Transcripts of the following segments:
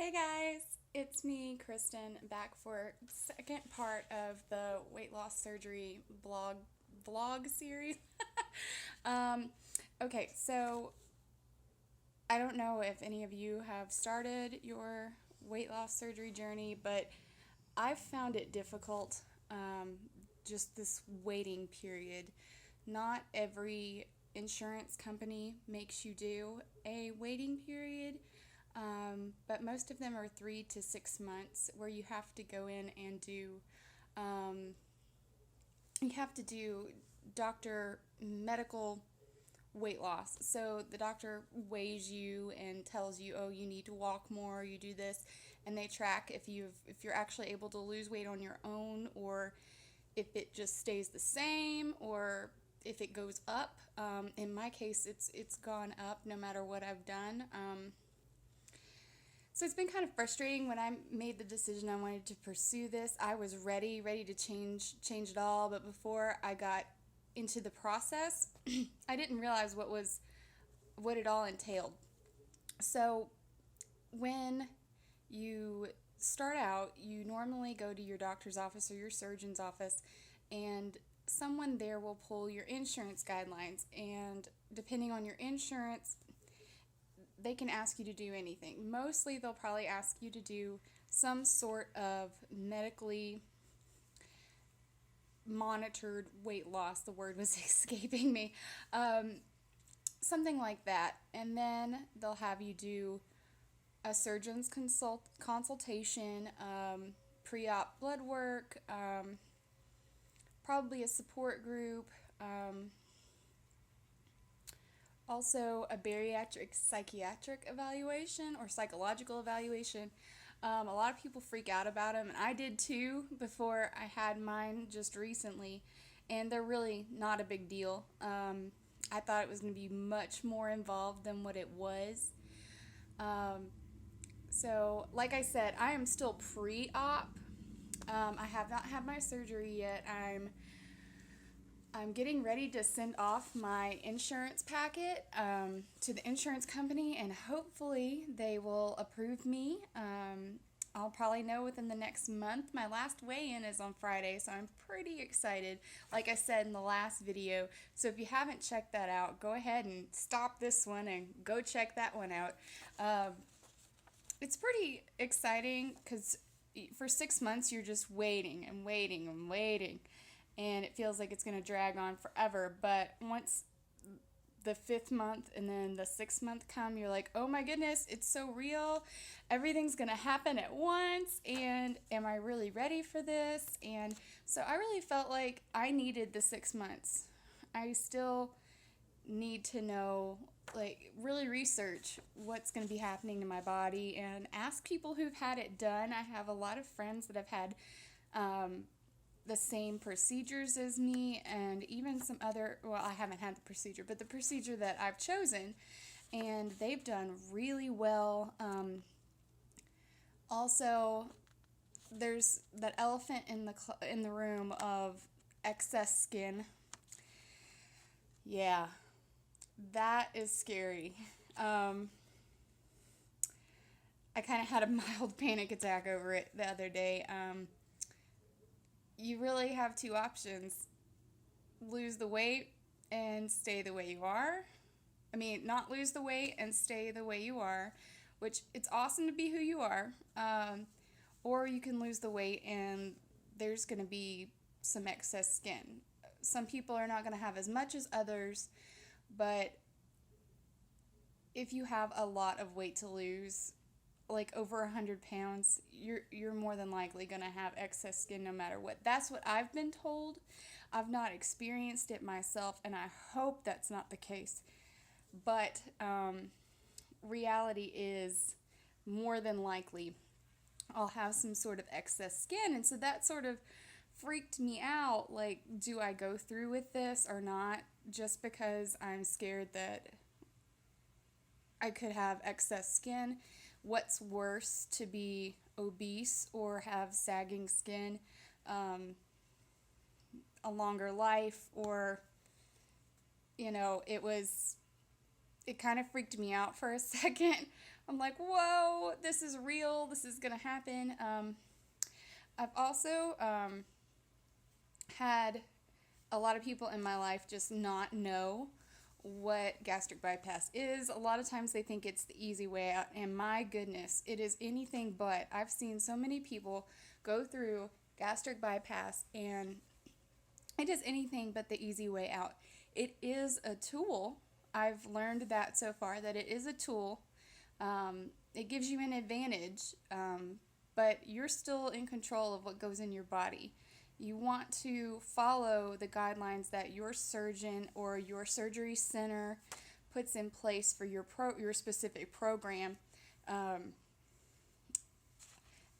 Hey guys, it's me, Kristen, back for second part of the weight loss surgery vlog series. um, okay, so I don't know if any of you have started your weight loss surgery journey, but I've found it difficult. Just this waiting period. Not every insurance company makes you do a waiting period. But most of them are 3 to 6 months where you have to go in and um, do doctor medical weight loss. So the doctor weighs you and tells you, oh, you need to walk more, you do this, and they track if you're actually able to lose weight on your own, or if it just stays the same, or if it goes up. In my case, it's gone up no matter what I've done. So it's been kind of frustrating. When I made the decision I wanted to pursue this, I was ready to change it all. But before I got into the process, I didn't realize what it all entailed. So when you start out, you normally go to your doctor's office or your surgeon's office, and someone there will pull your insurance guidelines. And depending on your insurance, they can ask you to do anything. Mostly, they'll probably ask you to do some sort of medically monitored weight loss. The word was escaping me. Something like that. And then they'll have you do a surgeon's consultation, pre-op blood work, probably a support group, also a bariatric psychiatric evaluation or psychological evaluation. A lot of people freak out about them, and I did too before I had mine just recently, and they're really not a big deal. I thought it was going to be much more involved than what it was. Um, so, like I said, I am still pre-op. I have not had my surgery yet. I'm getting ready to send off my insurance packet to the insurance company, and hopefully they will approve me. I'll probably know within the next month. My last weigh-in is on Friday, so I'm pretty excited, like I said in the last video. So if you haven't checked that out, go ahead and stop this one and go check that one out. It's pretty exciting because for 6 months you're just waiting and waiting and waiting, and it feels like it's going to drag on forever. But once the 5th month and then the 6th month come, you're like, oh my goodness, it's so real. Everything's going to happen at once, and am I really ready for this? And so I really felt like I needed the 6 months. I still need to know, like, really research what's going to be happening to my body and ask people who've had it done. I have a lot of friends that have had the same procedures as me, and even some other, well, I haven't had the procedure, but the procedure that I've chosen, and they've done really well. Also, there's that elephant in the room of excess skin. Yeah, that is scary. Um, I kind of had a mild panic attack over it the other day. You really have two options: lose the weight and stay the way you are. I mean, not lose the weight and stay the way you are, which it's awesome to be who you are. Or you can lose the weight and there's going to be some excess skin. Some people are not going to have as much as others, but if you have a lot of weight to lose, like over 100 pounds, you're more than likely going to have excess skin no matter what. That's what I've been told. I've not experienced it myself, and I hope that's not the case. But reality is, more than likely I'll have some sort of excess skin, and so that sort of freaked me out. Like, do I go through with this or not? Just because I'm scared that I could have excess skin. What's worse, to be obese or have sagging skin, a longer life, or, it kind of freaked me out for a second. I'm like, whoa, this is real. This is going to happen. I've also had a lot of people in my life just not know what gastric bypass is. A lot of times they think it's the easy way out, and my goodness, it is anything but. I've seen so many people go through gastric bypass, and it is anything but the easy way out. It is a tool. I've learned that so far, that it is a tool. It gives you an advantage, but you're still in control of what goes in your body. You want to follow the guidelines that your surgeon or your surgery center puts in place for your specific program,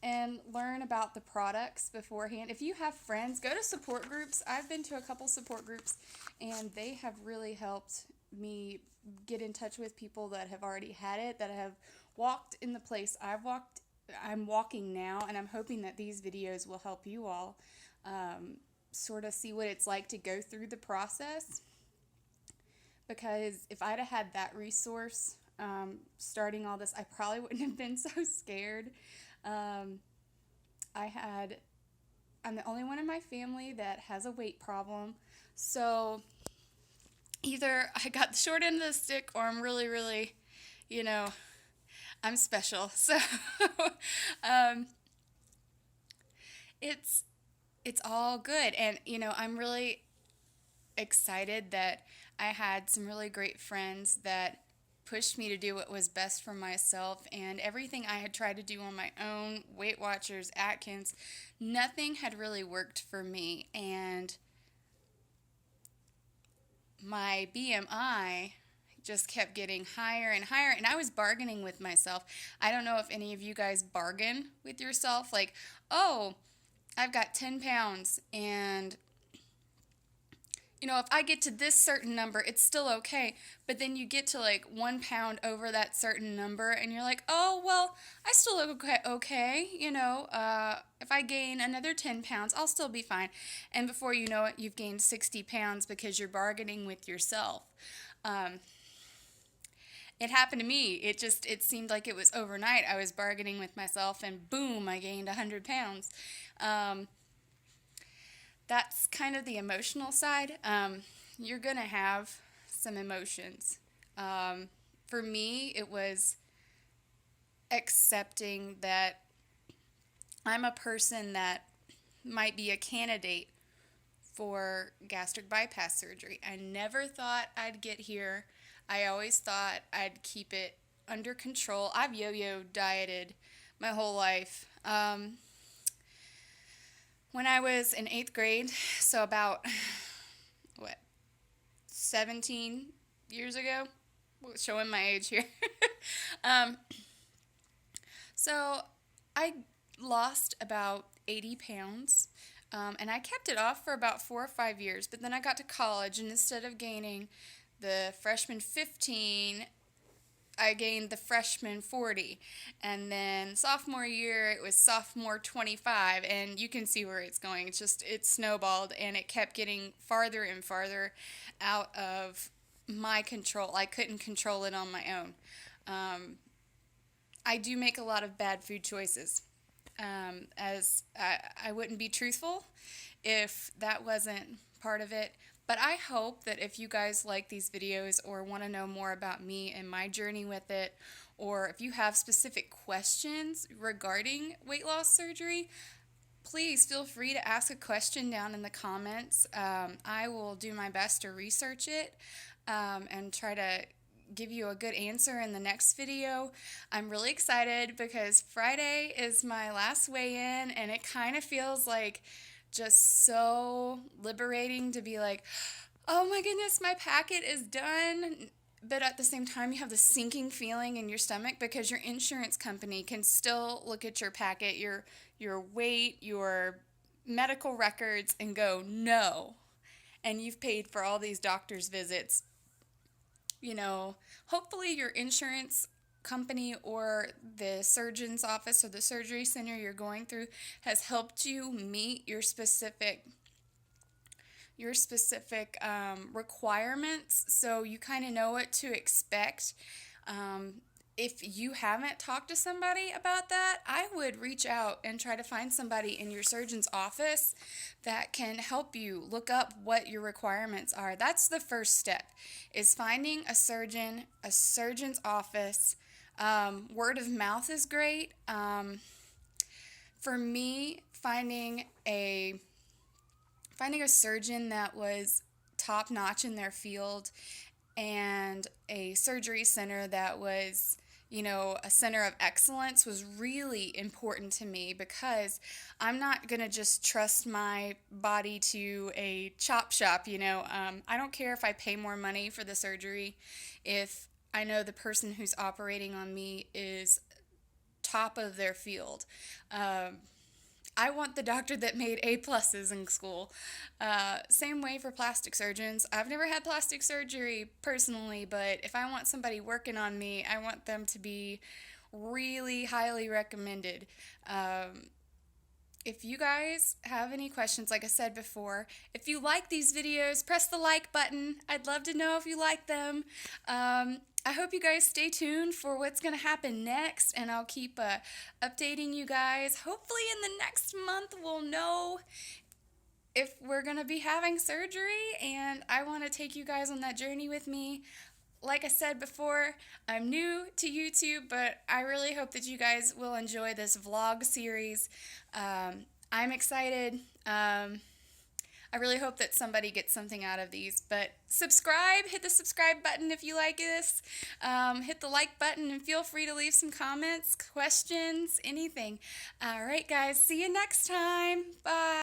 and learn about the products beforehand. If you have friends, go to support groups. I've been to a couple support groups, and they have really helped me get in touch with people that have already had it, that have walked in the place I'm walking now, and I'm hoping that these videos will help you all sort of see what it's like to go through the process. Because if I'd have had that resource starting all this, I probably wouldn't have been so scared. I'm the only one in my family that has a weight problem, so either I got the short end of the stick, or I'm really, really, I'm special. So it's all good, and I'm really excited that I had some really great friends that pushed me to do what was best for myself, and everything I had tried to do on my own, Weight Watchers, Atkins, nothing had really worked for me, and my BMI just kept getting higher and higher, and I was bargaining with myself. I don't know if any of you guys bargain with yourself, like, oh, I've got 10 pounds, and if I get to this certain number, it's still okay. But then you get to like 1 pound over that certain number, and you're like, oh, well, I still look okay. If I gain another 10 pounds, I'll still be fine. And before you know it, you've gained 60 pounds because you're bargaining with yourself. It happened to me. It seemed like it was overnight. I was bargaining with myself, and boom, I gained 100 pounds. That's kind of the emotional side. You're going to have some emotions. For me, it was accepting that I'm a person that might be a candidate for gastric bypass surgery. I never thought I'd get here. I always thought I'd keep it under control. I've yo-yo dieted my whole life. When I was in 8th grade, so about, 17 years ago? Showing my age here. So I lost about 80 pounds, and I kept it off for about 4 or 5 years, but then I got to college, and instead of gaining the freshman 15, I gained the freshman 40, and then sophomore year it was sophomore 25, and you can see where it's going. It snowballed, and it kept getting farther and farther out of my control. I couldn't control it on my own. I do make a lot of bad food choices, as I wouldn't be truthful if that wasn't part of it. But I hope that if you guys like these videos or want to know more about me and my journey with it, or if you have specific questions regarding weight loss surgery, please feel free to ask a question down in the comments. I will do my best to research it and try to give you a good answer in the next video. I'm really excited because Friday is my last weigh-in, and it kind of feels like just so liberating to be like, oh my goodness, my packet is done. But at the same time, you have the sinking feeling in your stomach because your insurance company can still look at your packet, your weight, your medical records, and go, no. And you've paid for all these doctor's visits. Hopefully your insurance company or the surgeon's office or the surgery center you're going through has helped you meet your specific requirements, so you kind of know what to expect. if you haven't talked to somebody about that, I would reach out and try to find somebody in your surgeon's office that can help you look up what your requirements are. That's the first step, is finding a surgeon, a surgeon's office. Word of mouth is great. For me, finding a surgeon that was top notch in their field and a surgery center that was, a center of excellence was really important to me, because I'm not going to just trust my body to a chop shop. I don't care if I pay more money for the surgery if I know the person who's operating on me is top of their field. I want the doctor that made A pluses in school. Same way for plastic surgeons. I've never had plastic surgery personally, but if I want somebody working on me, I want them to be really highly recommended. If you guys have any questions, like I said before, if you like these videos, press the like button. I'd love to know if you like them. I hope you guys stay tuned for what's going to happen next, and I'll keep updating you guys. Hopefully in the next month we'll know if we're going to be having surgery, and I want to take you guys on that journey with me. Like I said before, I'm new to YouTube, but I really hope that you guys will enjoy this vlog series. I'm excited. I really hope that somebody gets something out of these. But subscribe, hit the subscribe button if you like this. Hit the like button and feel free to leave some comments, questions, anything. All right, guys, see you next time. Bye.